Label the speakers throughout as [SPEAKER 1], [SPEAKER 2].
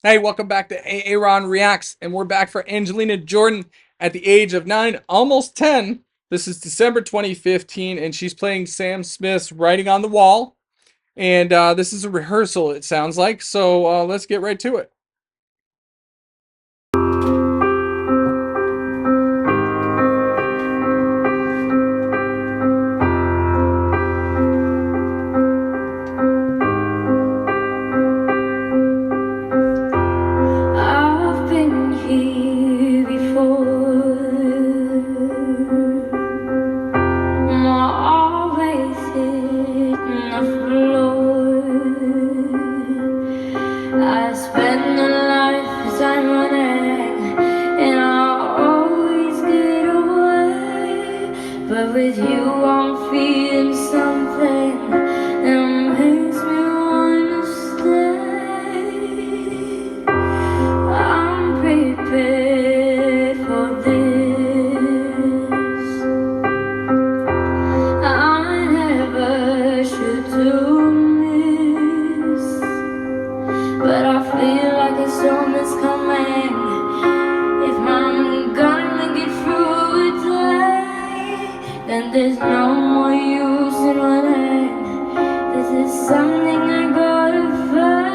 [SPEAKER 1] Hey, welcome back to A-Aron Reacts, and we're back for Angelina Jordan at the age of 9, almost 10. This is December 2015, and she's playing Sam Smith's Writing on the Wall. And this is a rehearsal, it sounds like, so let's get right to it.
[SPEAKER 2] I've been here before. Always hitting the floor. I spend a lifetime running, and I always get away. But with you, I'm feeling something that makes me wanna stay. I'm prepared for this. I never should do miss, but I feel like a storm is coming. If I'm gonna get through a day, then there's no more use in running. This is something I gotta face.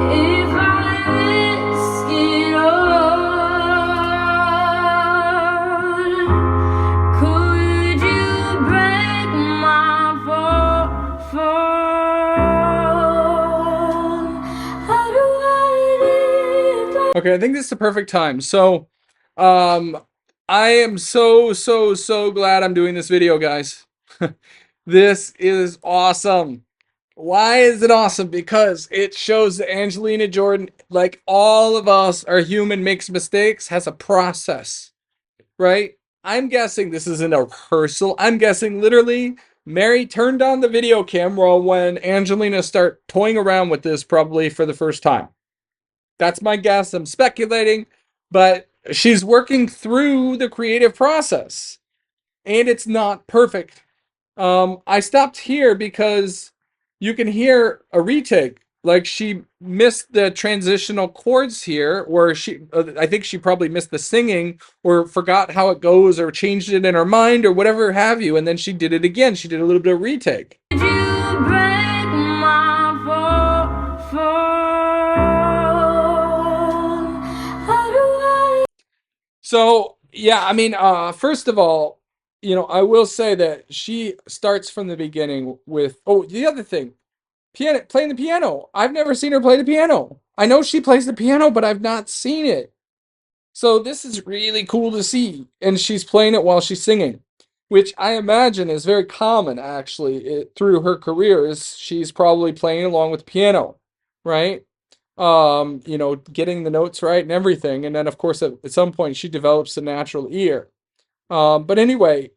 [SPEAKER 2] If I risk it all, could you break my fall? How do I live?
[SPEAKER 1] Okay, I think this is the perfect time. So, I am so glad I'm doing this video, guys. This is awesome. Why is it awesome? Because it shows that Angelina Jordan, like all of us are human, makes mistakes, has a process, right? I'm guessing this isn't a rehearsal. I'm guessing literally Mary turned on the video camera when Angelina started toying around with this probably for the first time. That's my guess. I'm speculating, but she's working through the creative process and it's not perfect. I stopped here because you can hear a retake. Like she missed the transitional chords here, or I think she probably missed the singing, or forgot how it goes, or changed it in her mind, or whatever have you. And then she did it again. She did a little bit of retake.
[SPEAKER 2] Could you break my fall? How do I?
[SPEAKER 1] So yeah, I mean, first of all, I will say that she starts from the beginning with. Oh, the other thing, piano, playing the piano. I've never seen her play the piano. I know she plays the piano, but I've not seen it. So this is really cool to see, and she's playing it while she's singing, which I imagine is very common actually through her career. Is she's probably playing along with piano, right? Getting the notes right and everything, and then of course at some point she develops a natural ear. But anyway,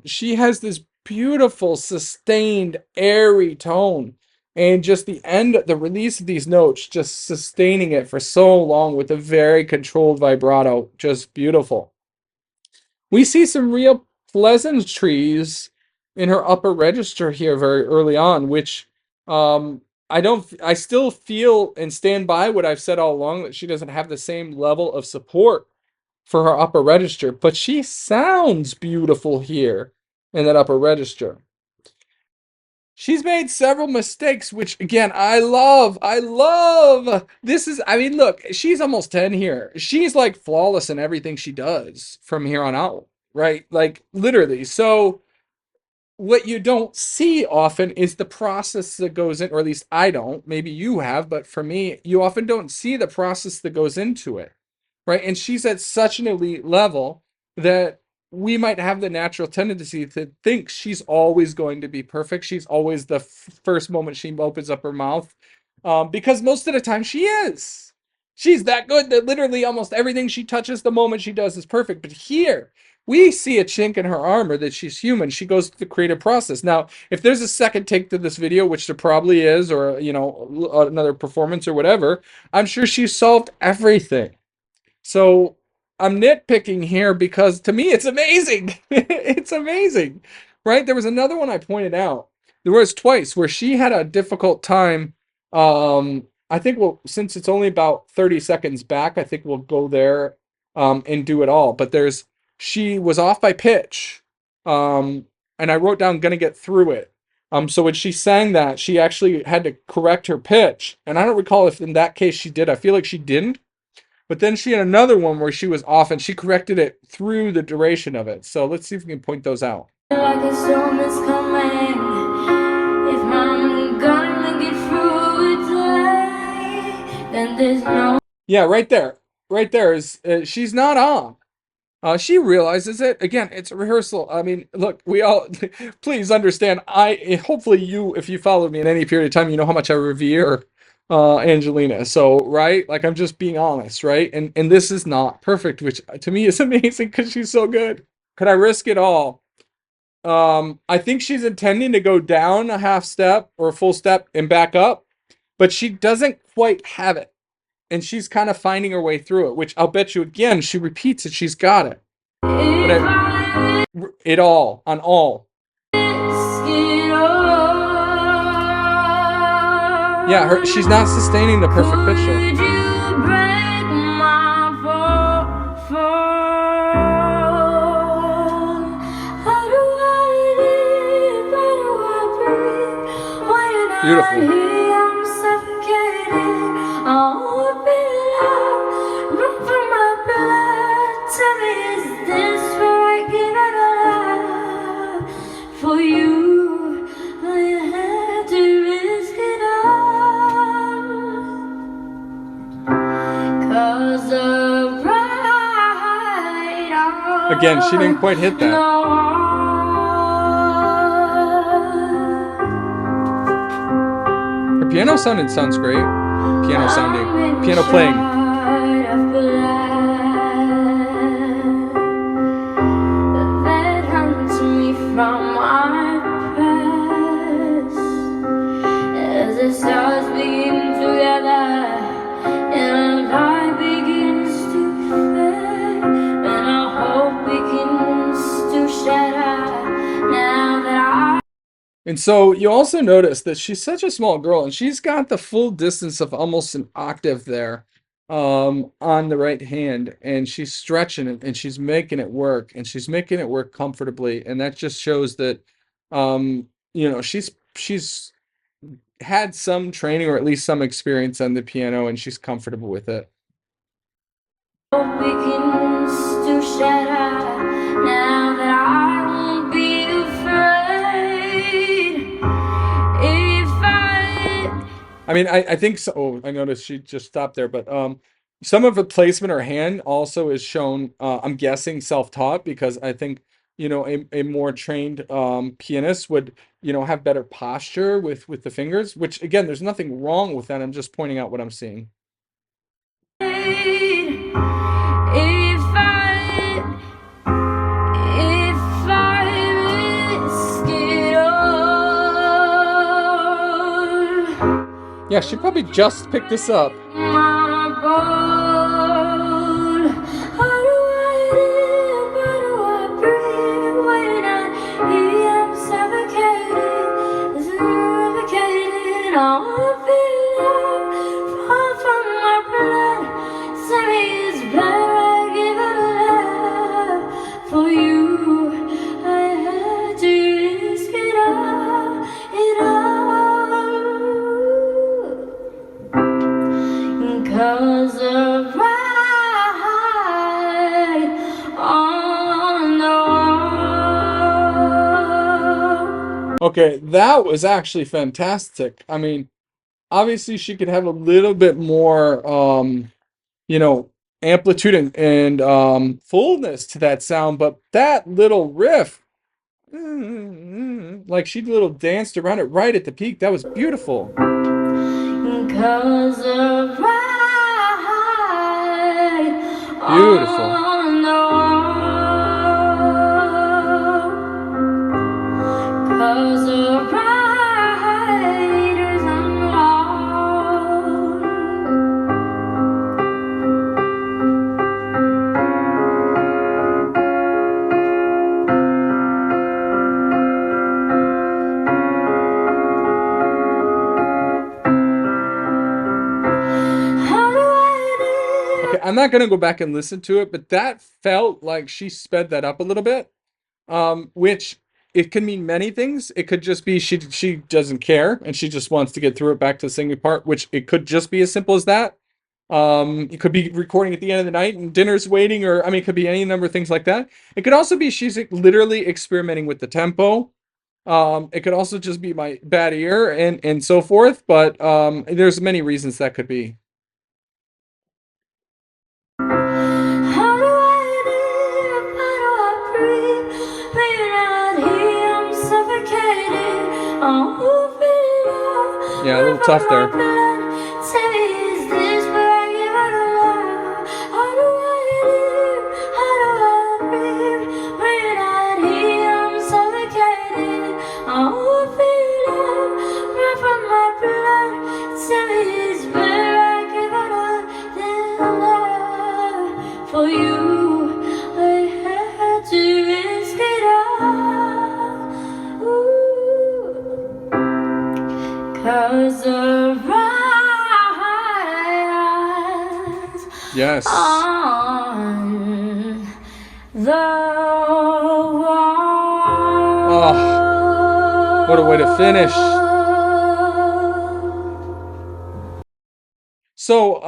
[SPEAKER 1] she has this beautiful, sustained, airy tone. And just the release of these notes, just sustaining it for so long with a very controlled vibrato, just beautiful. We see some real pleasantries in her upper register here very early on, which I still feel and stand by what I've said all along that she doesn't have the same level of support for her upper register, but she sounds beautiful here in that upper register. She's made several mistakes, which again, I love. I love. This is, I mean, look, she's almost 10 here. She's like flawless in everything she does from here on out, right? Like literally. So, what you don't see often is the process that goes in, or at least I don't. Maybe you have, but for me, you often don't see the process that goes into it, right? And she's at such an elite level that we might have the natural tendency to think she's always going to be perfect. She's always the first moment she opens up her mouth, because most of the time she is. She's that good that literally almost everything she touches the moment she does is perfect. But here, we see a chink in her armor that she's human. She goes through the creative process. Now, if there's a second take to this video, which there probably is, or another performance or whatever, I'm sure she solved everything. So I'm nitpicking here because to me it's amazing. It's amazing, right? There was another one I pointed out. There was twice where she had a difficult time I think since it's only about 30 seconds back, I think we'll go there and do it all. But she was off by pitch. Um, and I wrote down gonna get through it. So when she sang that, she actually had to correct her pitch. And I don't recall if in that case she did. I feel like she didn't. But then she had another one where she was off and she corrected it through the duration of it. So let's see if we can point those out.
[SPEAKER 2] Like a storm is coming. If I'm gonna make it through it today, then there's no.
[SPEAKER 1] Yeah, right there. Right there is she's not on. She realizes it. Again, it's a rehearsal. I mean, look, we all please understand. Hopefully you, if you followed me in any period of time, you know how much I revere Angelina. So, right, like I'm just being honest, right? And this is not perfect, which to me is amazing because she's so good. Could I risk it all? I think she's intending to go down a half step or a full step and back up, but she doesn't quite have it. And she's kind of finding her way through it, which I'll bet you again, she repeats it, she's got it. But it all, on all. Yeah, she's not sustaining the perfect pitch there. Beautiful.
[SPEAKER 2] For you, I had to risk it all. 'Cause the right
[SPEAKER 1] Again, she didn't quite hit that. Her piano sounds great. Piano sounding, piano playing.
[SPEAKER 2] From my past, as the stars begin together and light begins to fade, and our hope begins to shatter now that
[SPEAKER 1] And so you also notice that she's such a small girl and she's got the full distance of almost an octave there on the right hand, and she's stretching it and she's making it work, and she's making it work comfortably, and that just shows that she's had some training or at least some experience on the piano and she's comfortable with it.
[SPEAKER 2] hope begins to shatter now that I won't be afraid.
[SPEAKER 1] I mean, I think so. Oh, I noticed she just stopped there, but some of the placement of her hand also is shown. I'm guessing self-taught because I think a more trained pianist would have better posture with the fingers. Which again, there's nothing wrong with that. I'm just pointing out what I'm seeing. Yeah, she probably just picked this up.
[SPEAKER 2] For you, I had to risk it all, it all. 'Cause of right on the wall.
[SPEAKER 1] Okay, that was actually fantastic. I mean, obviously she could have a little bit more you know, amplitude and fullness to that sound, but that little riff, like she little danced around it right at the peak. That was beautiful.
[SPEAKER 2] 'Cause of right
[SPEAKER 1] Beautiful.
[SPEAKER 2] on the wall. 'Cause of writers on the wall.
[SPEAKER 1] I'm not gonna go back and listen to it, but that felt like she sped that up a little bit. Which it can mean many things. It could just be she doesn't care and she just wants to get through it back to the singing part, which it could just be as simple as that. It could be recording at the end of the night and dinner's waiting, or I mean, it could be any number of things like that. It could also be she's literally experimenting with the tempo. It could also just be my bad ear and so forth. But there's many reasons that could be.
[SPEAKER 2] How do I live? How do I breathe? When you're not here, I'm suffocating. Oh, feel
[SPEAKER 1] Yeah, a little
[SPEAKER 2] rip on
[SPEAKER 1] tough
[SPEAKER 2] my
[SPEAKER 1] there.
[SPEAKER 2] blood. Tell me, is this where I give it all? How do I live? How do I breathe? When you're not here, I'm suffocating. Oh, feel rip on my blood. Tell me, is where I give it all? Then love for you, I had to risk it all. Ooh, 'cause the rise
[SPEAKER 1] Yes.
[SPEAKER 2] on the
[SPEAKER 1] Oh, what a way to finish.
[SPEAKER 2] wall.
[SPEAKER 1] So,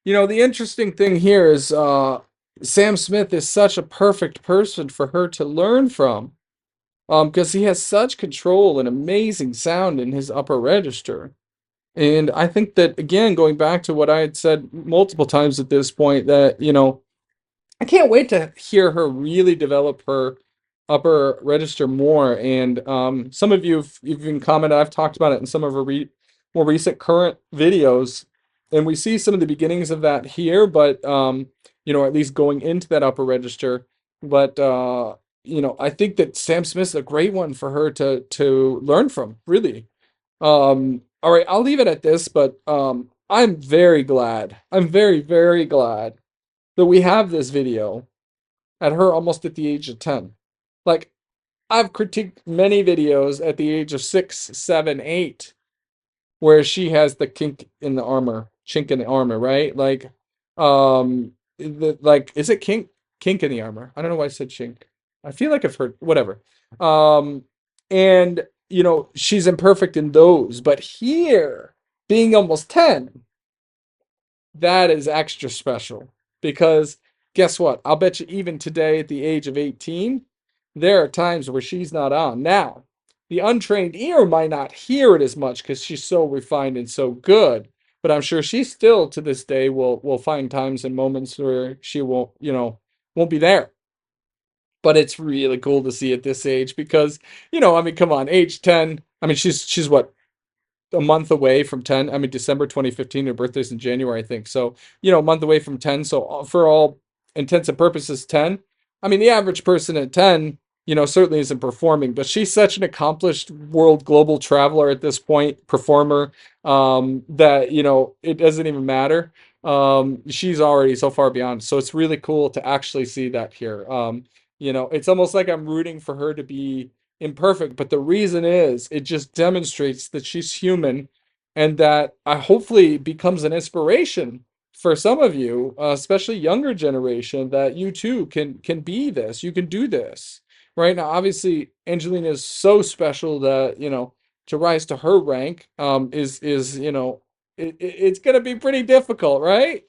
[SPEAKER 1] the interesting thing here is Sam Smith is such a perfect person for her to learn from. Because he has such control and amazing sound in his upper register. And I think that again, going back to what I had said multiple times at this point, that I can't wait to hear her really develop her upper register more. And some of you have even commented, I've talked about it in some of her more recent current videos. And we see some of the beginnings of that here, but at least going into that upper register. But I think that Sam Smith's a great one for her to learn from, really. All right, I'll leave it at this, but I'm very glad. I'm very, very glad that we have this video at her almost at the age of 10. Like, I've critiqued many videos at the age of 6, 7, 8, where she has the chink in the armor, right? Is it kink in the armor? I don't know why I said chink. I feel like I've heard whatever. Um, and she's imperfect in those, but here, being almost 10, that is extra special because guess what? I'll bet you even today at the age of 18, there are times where she's not on. Now, the untrained ear might not hear it as much because she's so refined and so good, but I'm sure she still to this day will find times and moments where she won't be there. But it's really cool to see at this age because, I mean, come on, age 10. I mean, she's what, a month away from 10. I mean, December 2015, her birthday's in January, I think. So, a month away from 10. So, for all intents and purposes, 10. I mean, the average person at 10, certainly isn't performing, but she's such an accomplished world global traveler at this point, performer, that, it doesn't even matter. She's already so far beyond. So, it's really cool to actually see that here. It's almost like I'm rooting for her to be imperfect, but the reason is it just demonstrates that she's human and that I hopefully becomes an inspiration for some of you, especially younger generation, that you too can be this. You can do this. Right now, obviously, Angelina is so special that, to rise to her rank is it's gonna be pretty difficult, right?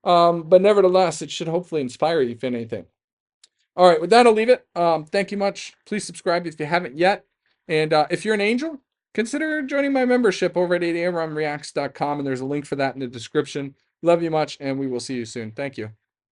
[SPEAKER 1] But nevertheless, it should hopefully inspire you, if anything. All right, with that, I'll leave it. Thank you much. Please subscribe if you haven't yet. And if you're an angel, consider joining my membership over at A-Aron Reacts.com, and there's a link for that in the description. Love you much, and we will see you soon. Thank you.